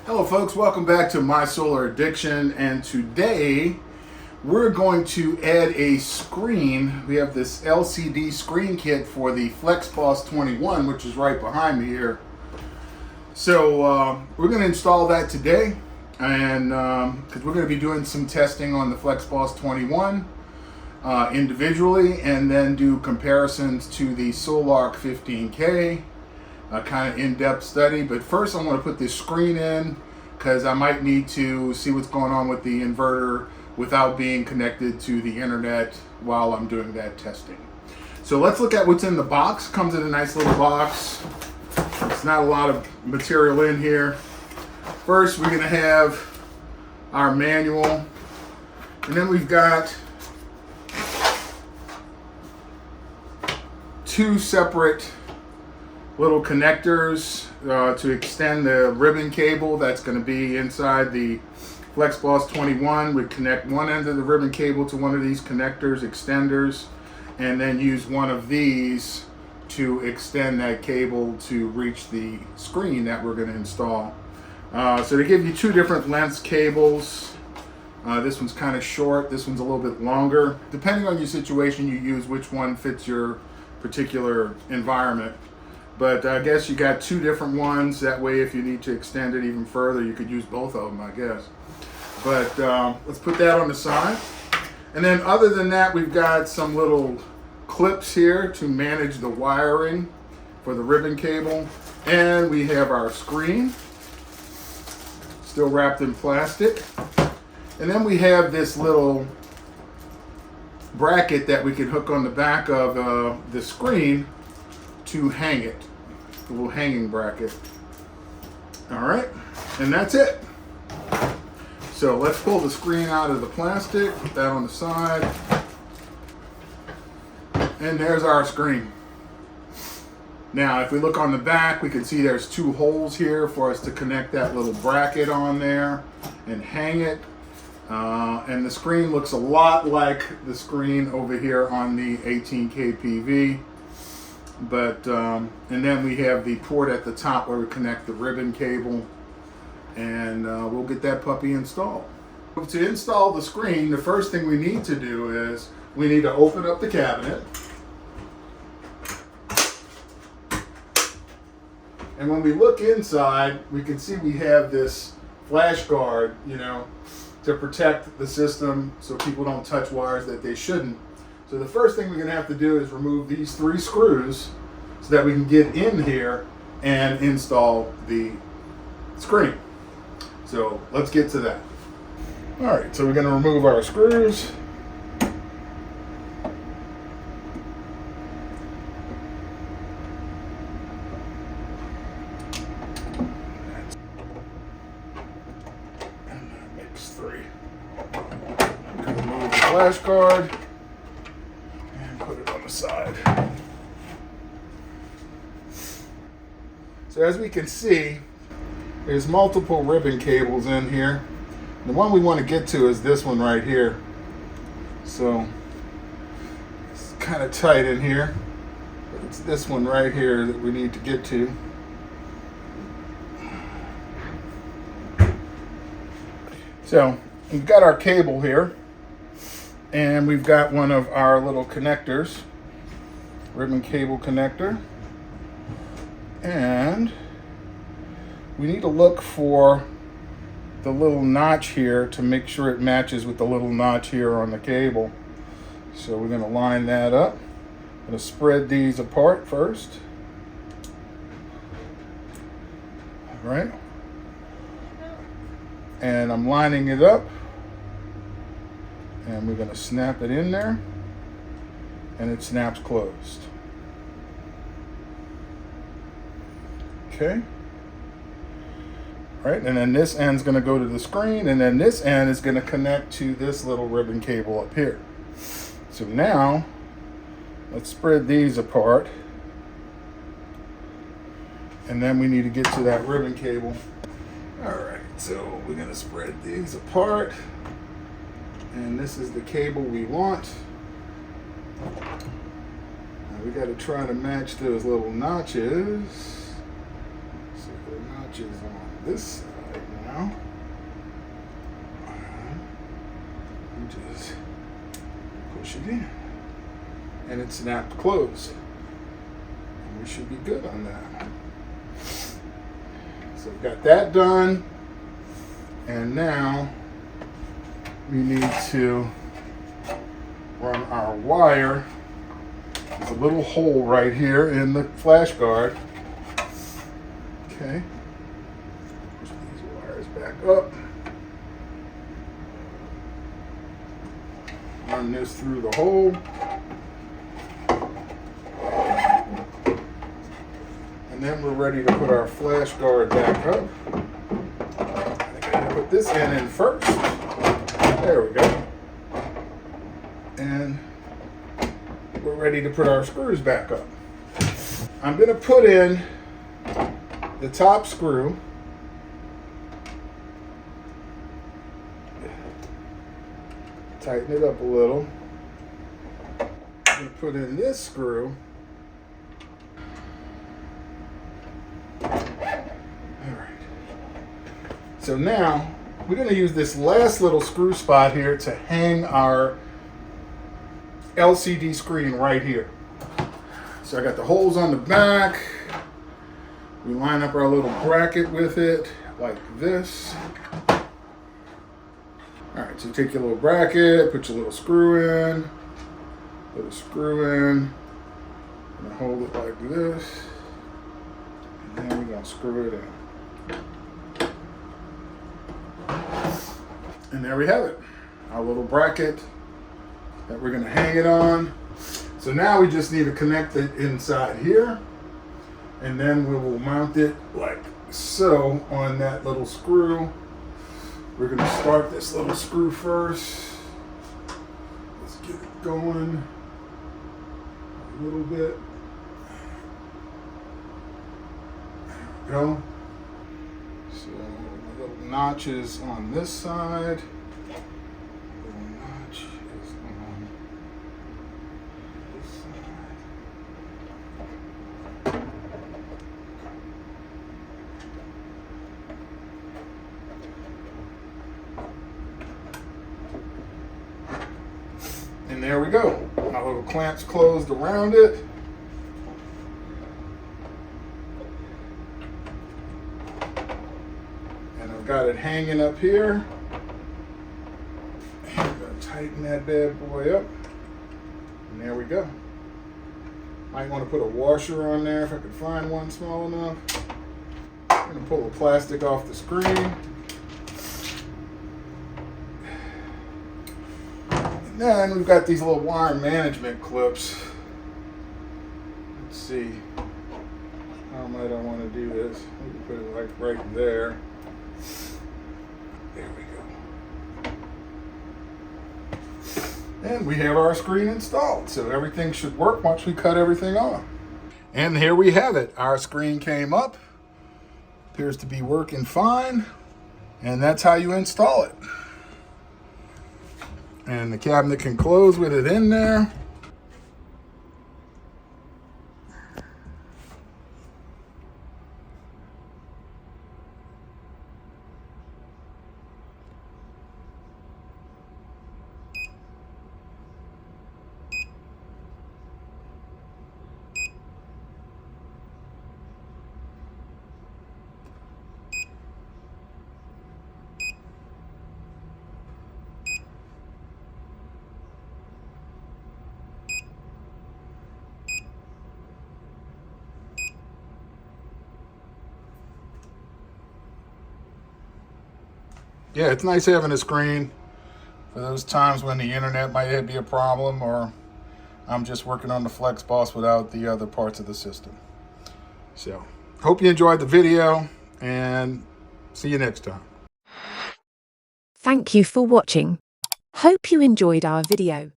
Hello folks, welcome back to My Solar Addiction, and today we're going to add a screen. We have this LCD screen kit for the FlexBoss21, which is right behind me here. So we're going to install that today, and because we're going to be doing some testing on the FlexBoss21 individually, and then do comparisons to the Solarc 15K. A kind of in-depth study. But first I want to put this screen in because I might need to see what's going on with the inverter without being connected to the internet while I'm doing that testing. So let's look at what's in the box. Comes in a nice little box. It's not a lot of material in here. First we're going to have our manual, and then we've got two separate little connectors to extend the ribbon cable that's going to be inside the FlexBoss21. We connect one end of the ribbon cable to one of these connectors, extenders, and then use one of these to extend that cable to reach the screen that we're going to install. So they give you two different lengths cables. This one's kind of short, this one's a little bit longer. Depending on your situation, you use which one fits your particular environment. But I guess you got two different ones. That way, if you need to extend it even further, you could use both of them, I guess. But let's put that on the side. And then other than that, we've got some little clips here to manage the wiring for the ribbon cable. And we have our screen, still wrapped in plastic. And then we have this little bracket that we can hook on the back of the screen to hang it, a little hanging bracket. All right, and that's it. So let's pull the screen out of the plastic, put that on the side, and there's our screen. Now, if we look on the back, we can see there's two holes here for us to connect that little bracket on there and hang it. And the screen looks a lot like the screen over here on the 18K PV. But and then we have the port at the top where we connect the ribbon cable, and we'll get that puppy installed. To install the screen, the first thing we need to do is we need to open up the cabinet, and when we look inside, we can see we have this flash guard, to protect the system so people don't touch wires that they shouldn't. So the first thing we're going to have to do is remove these three screws so that we can get in here and install the screen. So let's get to that. All right, so we're going to remove our screws. And that makes three. I'm going to remove the flash card. Put it on the side. So as we can see, there's multiple ribbon cables in here. The one we want to get to is this one right here. So it's kind of tight in here, but it's this one right here that we need to get to. So we've got our cable here. And we've got one of our little connectors, ribbon cable connector. And we need to look for the little notch here to make sure it matches with the little notch here on the cable. So we're going to line that up. I'm going to spread these apart first. All right. And I'm lining it up. And we're going to snap it in there, and it snaps closed. Okay. All right, and then this end's going to go to the screen, and then this end is going to connect to this little ribbon cable up here. So now, let's spread these apart, and then we need to get to that ribbon cable. All right, so we're going to spread these apart. And this is the cable we want. Now we got to try to match those little notches. So the notches on this side now, you just push it in, and it snapped closed. And we should be good on that. So we got that done, and now we need to run our wire. There's a little hole right here in the flash guard. Okay. Push these wires back up. Run this through the hole. And then we're ready to put our flash guard back up. I gotta put this in first. There we go. And we're ready to put our screws back up. I'm going to put in the top screw. Tighten it up a little. I'm going to put in this screw. All right. So now we're going to use this last little screw spot here to hang our LCD screen right here. So I got the holes on the back. We line up our little bracket with it like this. All right, so you take your little bracket, put your little screw in, put a screw in, and hold it like this, and then we're gonna screw it in. And there we have it, our little bracket that we're gonna hang it on. So now we just need to connect it inside here, and then we will mount it like so on that little screw. We're gonna start this little screw first. Let's get it going a little bit. There we go. So the little notches on this side. And there we go. Our little clamps closed around it. And I've got it hanging up here. And I'm going to tighten that bad boy up. And there we go. Might want to put a washer on there if I could find one small enough. I'm going to pull the plastic off the screen. Then we've got these little wire management clips. Let's see. How might I want to do this? We can put it like right there. There we go. And we have our screen installed. So everything should work once we cut everything off. And here we have it. Our screen came up. Appears to be working fine. And that's how you install it. And the cabinet can close with it in there. Yeah, it's nice having a screen for those times when the internet might be a problem, or I'm just working on the FlexBoss without the other parts of the system. So, hope you enjoyed the video, and see you next time. Thank you for watching. Hope you enjoyed our video.